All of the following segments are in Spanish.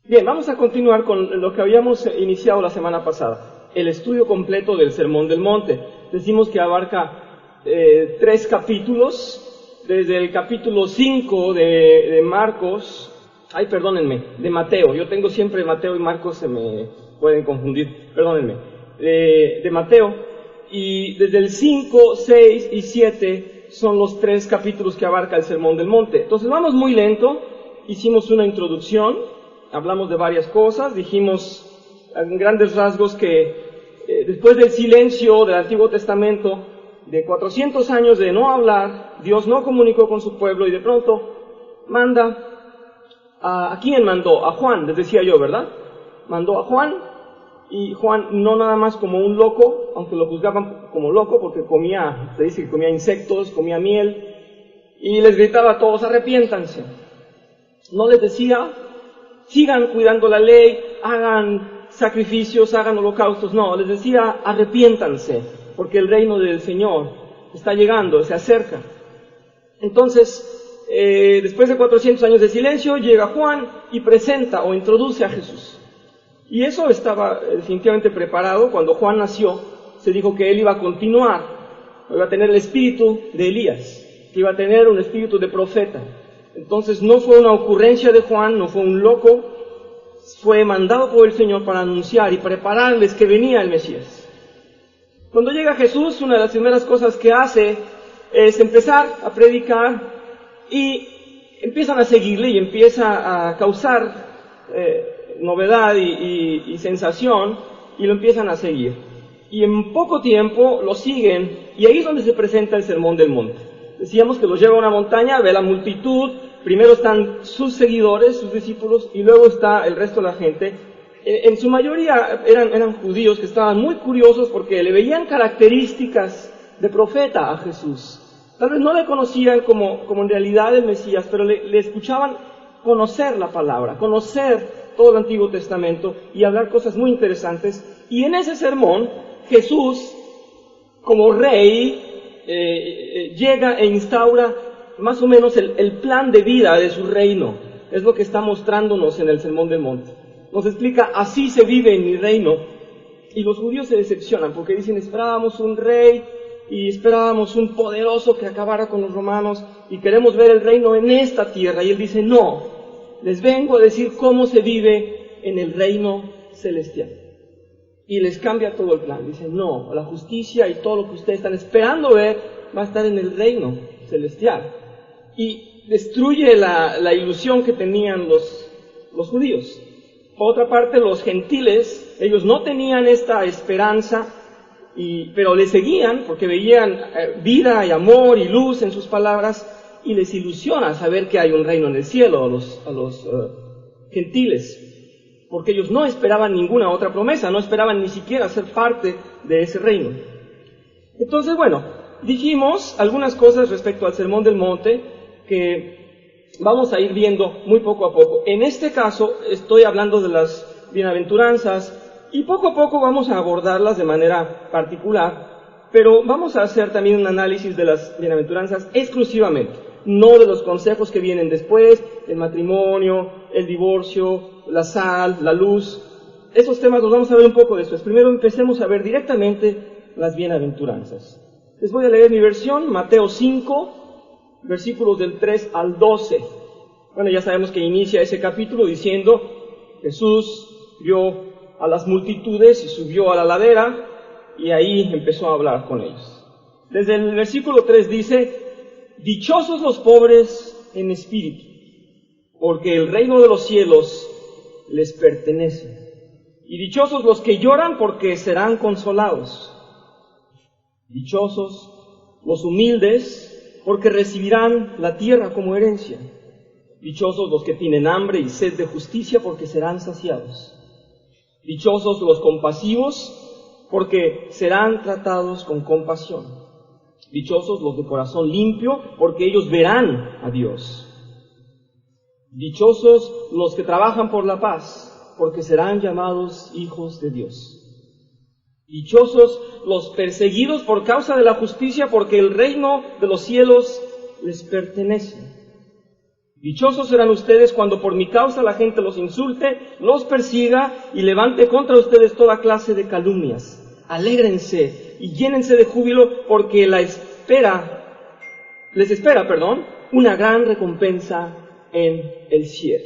Bien, vamos a continuar con lo que habíamos iniciado la semana pasada, el estudio completo del Sermón del Monte. Decimos que abarca 3 capítulos, desde el capítulo 5 de Marcos, de Mateo. Yo tengo siempre Mateo y Marcos, se me pueden confundir, perdónenme, de Mateo, y desde el 5, 6 y 7 son los 3 capítulos que abarca el Sermón del Monte. Entonces vamos muy lento, hicimos una introducción, hablamos de varias cosas, dijimos en grandes rasgos que después del silencio del Antiguo Testamento, de 400 años de no hablar, Dios no comunicó con su pueblo y de pronto manda, ¿a quién mandó? A Juan, les decía yo, ¿verdad? Mandó a Juan, y Juan no nada más como un loco, aunque lo juzgaban como loco porque se dice que comía insectos, comía miel, y les gritaba a todos, arrepiéntanse. No les decía, sigan cuidando la ley, hagan sacrificios, hagan holocaustos. No, les decía, arrepiéntanse, porque el reino del Señor está llegando, se acerca. Entonces, después de 400 años de silencio, llega Juan y presenta o introduce a Jesús. Y eso estaba definitivamente preparado. Cuando Juan nació, se dijo que él iba a continuar, iba a tener el espíritu de Elías, que iba a tener un espíritu de profeta. Entonces no fue una ocurrencia de Juan, no fue un loco, fue mandado por el Señor para anunciar y prepararles que venía el Mesías. Cuando llega Jesús, una de las primeras cosas que hace es empezar a predicar y empiezan a seguirle y empieza a causar novedad y sensación y lo empiezan a seguir. Y en poco tiempo lo siguen y ahí es donde se presenta el Sermón del Monte. Decíamos que los lleva a una montaña, ve la multitud. Primero están sus seguidores, sus discípulos, y luego está el resto de la gente. En su mayoría eran judíos que estaban muy curiosos porque le veían características de profeta a Jesús. Tal vez no le conocían como en realidad el Mesías, pero le escuchaban conocer la palabra, conocer todo el Antiguo Testamento y hablar cosas muy interesantes. Y en ese sermón, Jesús, como rey, llega e instaura más o menos el plan de vida de su reino. Es lo que está mostrándonos en el Sermón del Monte. Nos explica, así se vive en mi reino. Y los judíos se decepcionan porque dicen, esperábamos un rey y esperábamos un poderoso que acabara con los romanos y queremos ver el reino en esta tierra. Y él dice, no, les vengo a decir cómo se vive en el reino celestial. Y les cambia todo el plan. Dicen, no, la justicia y todo lo que ustedes están esperando ver va a estar en el reino celestial. Y destruye la ilusión que tenían los judíos. Por otra parte, los gentiles, ellos no tenían esta esperanza, pero le seguían porque veían vida y amor y luz en sus palabras, y les ilusiona saber que hay un reino en el cielo a los gentiles, porque ellos no esperaban ninguna otra promesa, no esperaban ni siquiera ser parte de ese reino. Entonces, bueno, dijimos algunas cosas respecto al Sermón del Monte que vamos a ir viendo muy poco a poco. En este caso estoy hablando de las bienaventuranzas y poco a poco vamos a abordarlas de manera particular, pero vamos a hacer también un análisis de las bienaventuranzas exclusivamente, no de los consejos que vienen después, el matrimonio, el divorcio, la sal, la luz. Esos temas los vamos a ver un poco después. Primero empecemos a ver directamente las bienaventuranzas. Les voy a leer mi versión, Mateo 5, versículos del 3 al 12. Bueno, ya sabemos que inicia ese capítulo diciendo, Jesús vio a las multitudes y subió a la ladera y ahí empezó a hablar con ellos. Desde el versículo 3 dice, dichosos los pobres en espíritu, porque el reino de los cielos les pertenece. Y dichosos los que lloran, porque serán consolados. Dichosos los humildes, porque recibirán la tierra como herencia. Dichosos los que tienen hambre y sed de justicia, porque serán saciados. Dichosos los compasivos, porque serán tratados con compasión. Dichosos los de corazón limpio, porque ellos verán a Dios. Dichosos los que trabajan por la paz, porque serán llamados hijos de Dios. Dichosos los perseguidos por causa de la justicia, porque el reino de los cielos les pertenece. Dichosos serán ustedes cuando por mi causa la gente los insulte, los persiga y levante contra ustedes toda clase de calumnias. Alégrense y llénense de júbilo porque les espera, una gran recompensa en el cielo.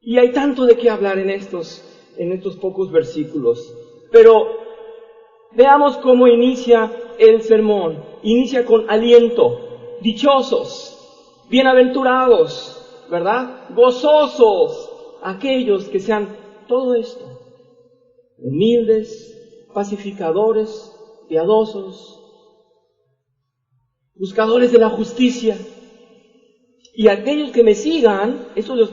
Y hay tanto de qué hablar en estos pocos versículos. Pero veamos cómo inicia el sermón. Inicia con aliento. Dichosos, bienaventurados, ¿verdad? Gozosos, aquellos que sean todo esto. Humildes, pacificadores, piadosos, buscadores de la justicia. Y aquellos que me sigan, eso les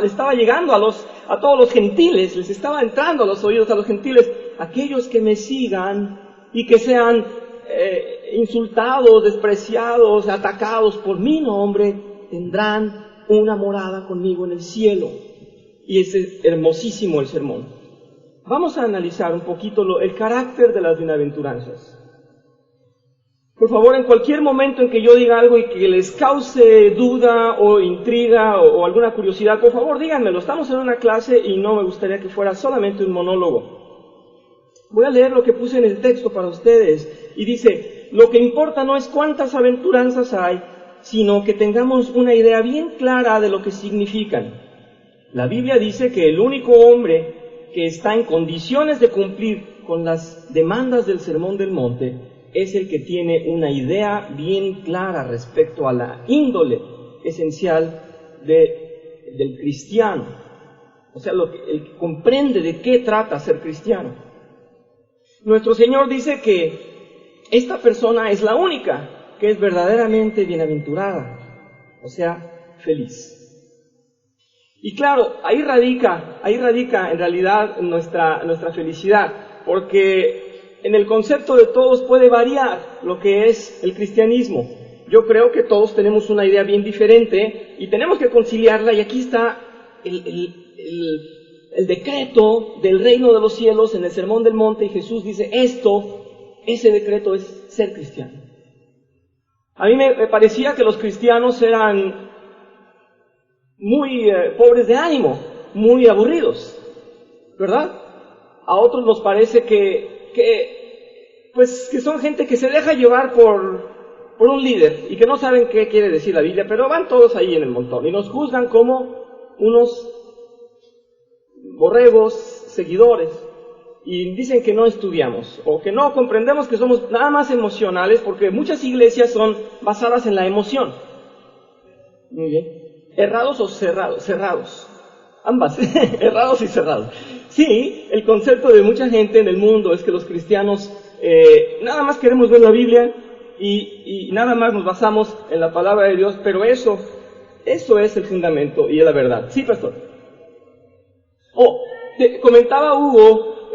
estaba llegando a todos los gentiles, les estaba entrando a los oídos a los gentiles. Aquellos que me sigan y que sean insultados, despreciados, atacados por mi nombre, tendrán una morada conmigo en el cielo. Y es hermosísimo el sermón. Vamos a analizar un poquito el carácter de las bienaventuranzas. Por favor, en cualquier momento en que yo diga algo y que les cause duda o intriga o alguna curiosidad, por favor díganmelo. Estamos en una clase y no me gustaría que fuera solamente un monólogo. Voy a leer lo que puse en el texto para ustedes. Y dice, lo que importa no es cuántas aventuranzas hay, sino que tengamos una idea bien clara de lo que significan. La Biblia dice que el único hombre que está en condiciones de cumplir con las demandas del Sermón del Monte es el que tiene una idea bien clara respecto a la índole esencial del cristiano. O sea, el que comprende de qué trata ser cristiano. Nuestro Señor dice que esta persona es la única que es verdaderamente bienaventurada, o sea, feliz. Y claro, ahí radica en realidad nuestra felicidad, porque en el concepto de todos puede variar lo que es el cristianismo. Yo creo que todos tenemos una idea bien diferente y tenemos que conciliarla, y aquí está el decreto del reino de los cielos en el Sermón del Monte, y Jesús dice ese decreto es ser cristiano. A mí me parecía que los cristianos eran muy pobres de ánimo, muy aburridos, ¿verdad? A otros nos parece que son gente que se deja llevar por un líder y que no saben qué quiere decir la Biblia, pero van todos ahí en el montón y nos juzgan como unos borregos seguidores y dicen que no estudiamos o que no comprendemos, que somos nada más emocionales, porque muchas iglesias son basadas en la emoción. Muy bien. ¿Errados o cerrados? Ambas, errados y cerrados. Sí, el concepto de mucha gente en el mundo es que los cristianos nada más queremos ver la Biblia y nada más nos basamos en la palabra de Dios, pero eso es el fundamento y es la verdad. Sí, pastor. Comentaba Hugo,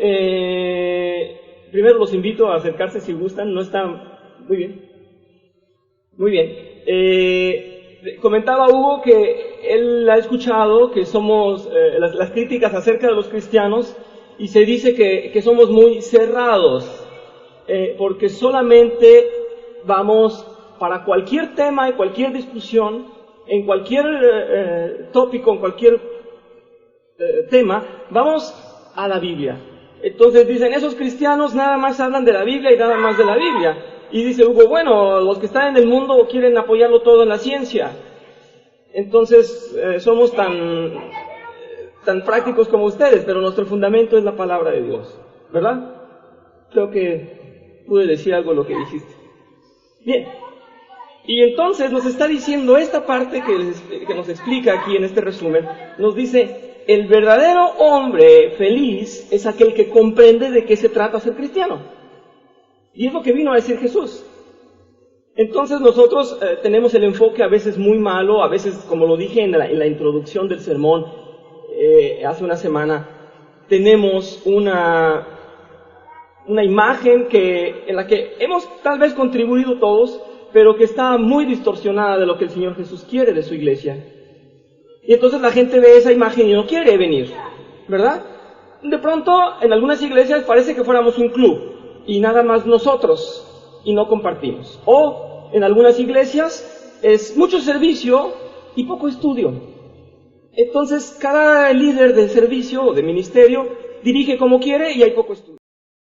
primero los invito a acercarse si gustan, no están... Muy bien. Muy bien. Comentaba Hugo que él ha escuchado que somos las críticas acerca de los cristianos y se dice que somos muy cerrados, porque solamente vamos para cualquier tema y cualquier discusión, en cualquier tópico, en cualquier tema, vamos a la Biblia. Entonces dicen, esos cristianos nada más hablan de la Biblia y nada más de la Biblia. Y dice Hugo, bueno, los que están en el mundo quieren apoyarlo todo en la ciencia. Entonces, somos tan prácticos como ustedes, pero nuestro fundamento es la palabra de Dios, ¿verdad? Creo que pude decir algo de lo que dijiste. Bien. Y entonces nos está diciendo esta parte que nos explica aquí en este resumen, nos dice, el verdadero hombre feliz es aquel que comprende de qué se trata ser cristiano. Y es lo que vino a decir Jesús. Entonces nosotros tenemos el enfoque a veces muy malo, a veces, como lo dije en la introducción del sermón hace una semana, tenemos una imagen en la que hemos tal vez contribuido todos, pero que está muy distorsionada de lo que el Señor Jesús quiere de su iglesia. Y entonces la gente ve esa imagen y no quiere venir, ¿verdad? De pronto, en algunas iglesias parece que fuéramos un club y nada más nosotros, y no compartimos. O en algunas iglesias es mucho servicio y poco estudio. Entonces, cada líder de servicio o de ministerio dirige como quiere y hay poco estudio.